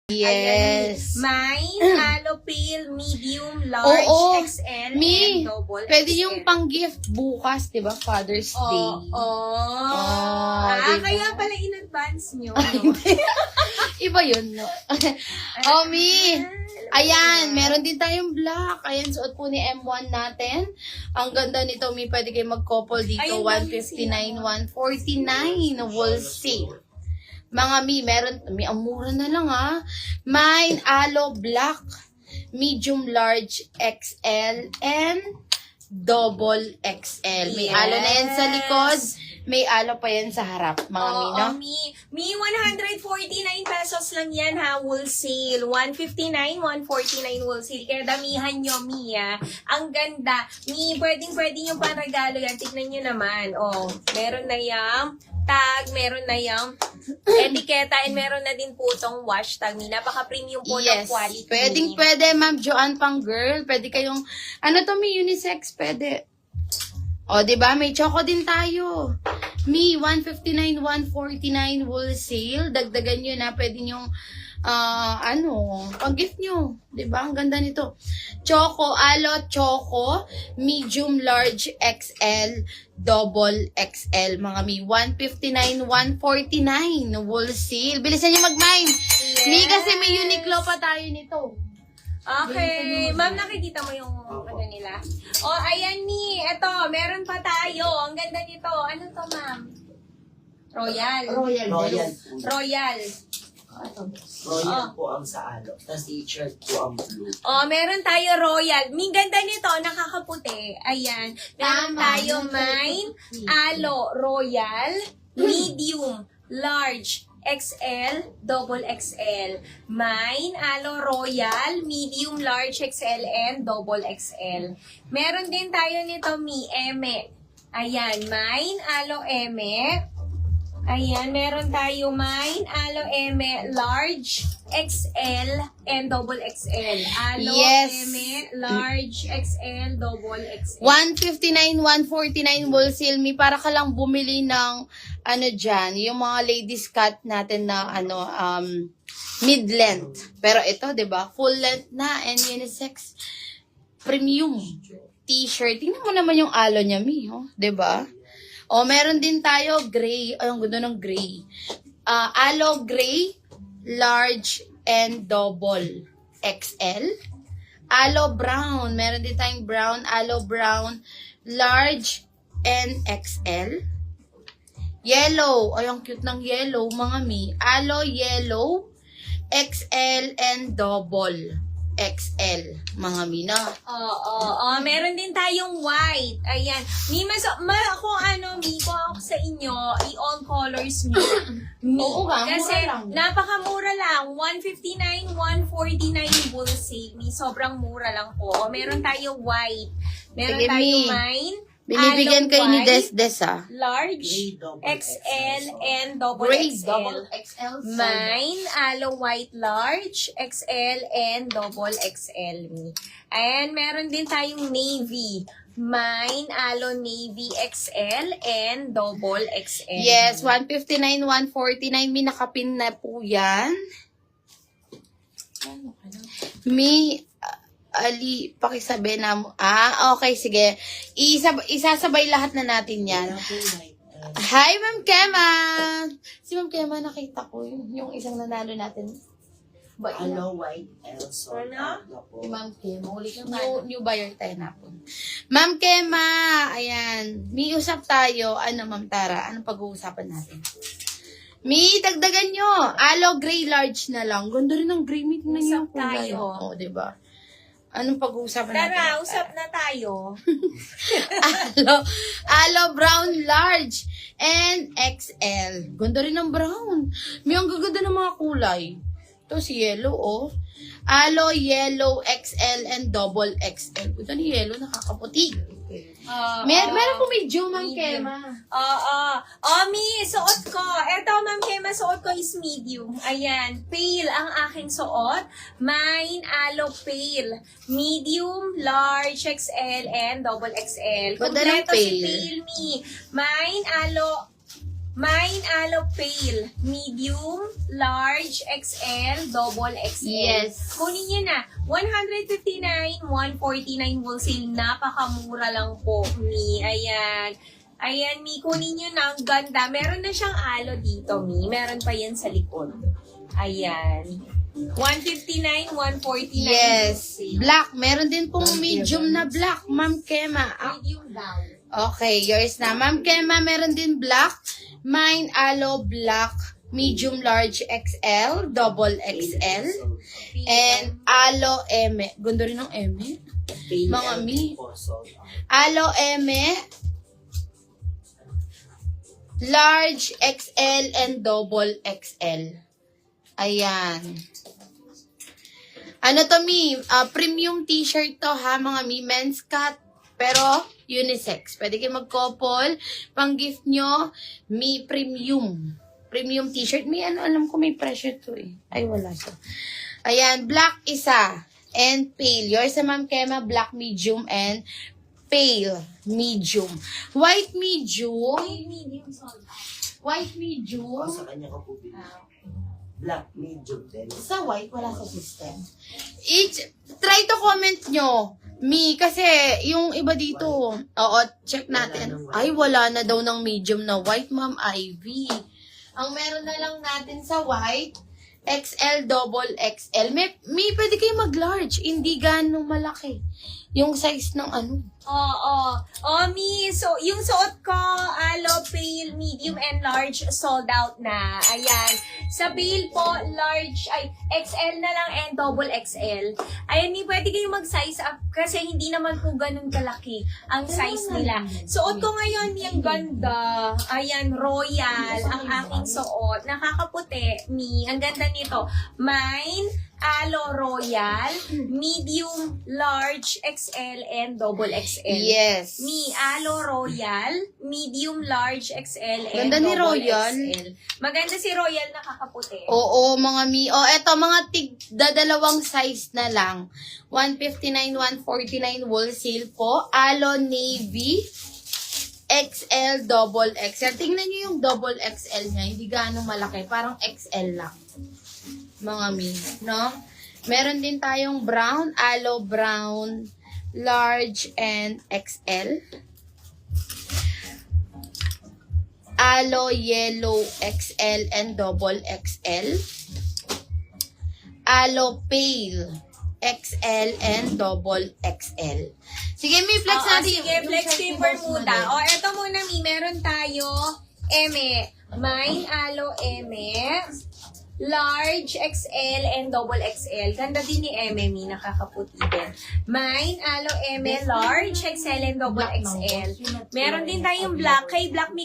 Yes. Mine, aloe pale, medium, large, Oo. XL, Mi, and double pwede XL. yung pang-gift bukas, di ba? Father's Day. Diba? Kaya pala in advance nyo. No? Iba yun, no? Mi, ayan, meron din tayong black. Ayan, suot po ni M1 natin. Ang ganda nito, Mi. Pwede kayo mag-couple dito. Ayun, 159, 149 wholesale. Mga Mi, meron, Mi, ang mura na lang ha. Mine, aloe black, medium large XL, and double XL. May aloe na yan sa likod. May aloe pa yan sa harap, mga Mi, no? Mi, 149 pesos lang yan ha, wholesale. 159, 149 wholesale. Kaya damihan nyo, Mi, ha. Ang ganda. Mi, pwedeng yung panregalo yan. Tignan nyo naman. Oh, meron na yung tag, meron na yung etiketa, and meron na din po itong wash tag. Mi, napaka-premium po ng quality. Pwede, Ma'am Joanne, pang girl. Pwede kayong, ano to, Mi, unisex, pwede. O, diba? May choco din tayo. Mi, 159, 149 wholesale. Dagdagan nyo na. Pwede nyo, pang-gift nyo. Diba? Ang ganda nito. Choco, aloe choco, medium large XL, double XL. Mga Mi, 159, 149 wholesale. Bilisan nyo mag-mine. Yes. Mi, kasi may Uniqlo pa tayo nito. Okay. Ma'am, nakikita mo yung ano nila? O, ayan ni. Ito, meron pa tayo. Ang ganda nito. Ano to, ma'am? Royal. Royal. Po ang sa alo. Tapos t-shirt po ang blue. O, meron tayo Royal. May ganda nito. Nakakaputi. Ayan. Meron tayo Mine, Alo, Royal, Medium, Large, XL, double XL. Mine, Alo, Royal, Medium, Large, XL, and double XL. Meron din tayo nito, Mi, Eme. Ayan, Mine, Alo, Eme. Ayan, meron tayo Mine, Alo, Eme, Large, XL, and double XL. Alo, Eme, Large, XL, double XL. 159, 149 wholesale. Mi, para ka lang bumili ng dyan, yung mga ladies cut natin na mid-length. Pero ito, 'di ba? Full length na and unisex premium t-shirt. Tingnan mo naman yung alo niya, Mi, 'di ba? O, meron din tayo gray. Ay, ang ganda ng gray. Aloe gray, large, and double XL. Aloe brown. Meron din tayong brown, aloe brown, large, and XL. Yellow. Ay, ang cute ng yellow, mga Mi. Aloe yellow, XL, and double XL, mga Mi, na. Meron din tayong white. Ayan. Mi, kung ako sa inyo, i-all colors mi. Oo nga, Kasi mura lang. napakamura lang. 159, 149 wholesale. Mi, sobrang mura lang po. Meron tayo white. Meron Sige, tayong Mi. mine. Binibigyan kayo ni White, Des, large, Gray, double XL, and double Gray, XL. double XL. Mine, aloe white large, XL, and double XL. And meron din tayong navy. Mine, aloe navy XL, and double XL. Yes, 159, 149. Mi, nakapin na po yan. Mi, Ali, pakisabi na mo. Okay, sige. Isasabay lahat na natin yan. Hi, Ma'am Kema! Si Ma'am Kema, nakita ko yung isang nanalo natin. Alo, white, Elso. Ano? Si Ma'am Kema. Uli ka new buyer tayo na po. Ma'am Kema, ayan. May usap tayo. Ma'am Tara? Anong pag-uusapan natin? Mi, dagdagan nyo. Aloe gray large na lang. Ganda rin ng gray. Tingnan nyo yung kulay. Tayo. Oo, diba? Anong pag-uusapan natin? Tara, usap na tayo. Aloe brown large and XL. Ganda rin ng brown. May ang gaganda ng mga kulay. Ito si yellow, oh. Aloe yellow XL and double XL. Ganda ni yellow, nakakaputi. Meron po medyo, Ma'am Kema. Mi, suot ko. Eto, Ma'am Kema, suot ko is medium. Ayan, pale ang aking suot. Mine, aloe pale. Medium, large, XL, and double XL. Ganda ng Kompleto si pale. pale, Mi. Mine, aloe Mine Aloe Pale, medium, large, XL, double XL. Yes. Kunin niyo na. 159, 149 wholesale. Napakamura lang po, Mi. Ayan. Ayan, Mi. Kunin niyo na. Ang ganda. Meron na siyang aloe dito, Mi. Meron pa yan sa likod. Ayan. 159, 149. Yes. Black. Meron din pong medium na black, Ma'am Kema. Medium down. Okay, yours na. Ma'am Kema, meron din black. Mine, aloe, black, medium, large, XL, double XL. And aloe, eme. Ganda rin ng eme. Mga Mi. Aloe, eme. Large, XL, and double XL. Ayan. Ano to, Mi? Premium t-shirt to, ha, mga Mi. Men's cut. Pero, unisex. Pwede kayo mag-couple. Pang-gift nyo, Mi Premium. Premium t-shirt. Mi, alam ko may presyo to eh. Ay, wala to. Ayan, black isa. And pale. Yours sa Ma'am Kema, black medium and pale medium. White medium. Medium sold. White medium. Sa kanya ka po bilhin. Black, medium, then. Sa white, wala sa system. Try to comment nyo. Mi, kasi yung iba dito, oo, check natin. Ay, wala na daw ng medium na white, Ma'am Ivy. Ang meron na lang natin sa white, XL, double XL. Mi, pwede kayo mag-large. Hindi ganong malaki. Yung size ng ano. Oo. Mi, so, yung suot ko, aloe, pale, medium, and large, sold out na. Ayan. Sa pale po, large, ay, XL na lang and double XL. Ayan, Mi, pwede kayo mag-size up kasi hindi naman po ganun kalaki ang size nila. Suot ko ngayon, yung ganda. Ayan, royal, ang aking suot. Nakakaputi, Mi. Ang ganda nito. Mine, aloe royal, medium, large, XL, and double XL. Yes. Mi, aloe royal, medium, large, XL, and Ganda ni double Royal. XL. Maganda si Royal, nakakaputi. Oo, mga Mi. O, eto, mga dalawang size na lang. 159, 149 wholesale po. Aloe navy, XL, double XL. Tingnan nyo yung double XL niya. Hindi gaano malaki. Parang XL lang. Mga Mi, no? Meron din tayong brown, aloe brown, large, and XL. Aloe yellow, XL, and double XL. Aloe pale, XL, and double XL. Sige, Mi, flex Oo, natin. sige, flex yung Bermuda. O, eto muna, Mi, meron tayo, eme. Mine, aloe, eme. Large, XL, and double XL. Ganda din ni eme, Mi, nakakaputi din. Mine, aloe, eme, large, XL, and double XL. Meron din tayong black. Kay Black, Mi,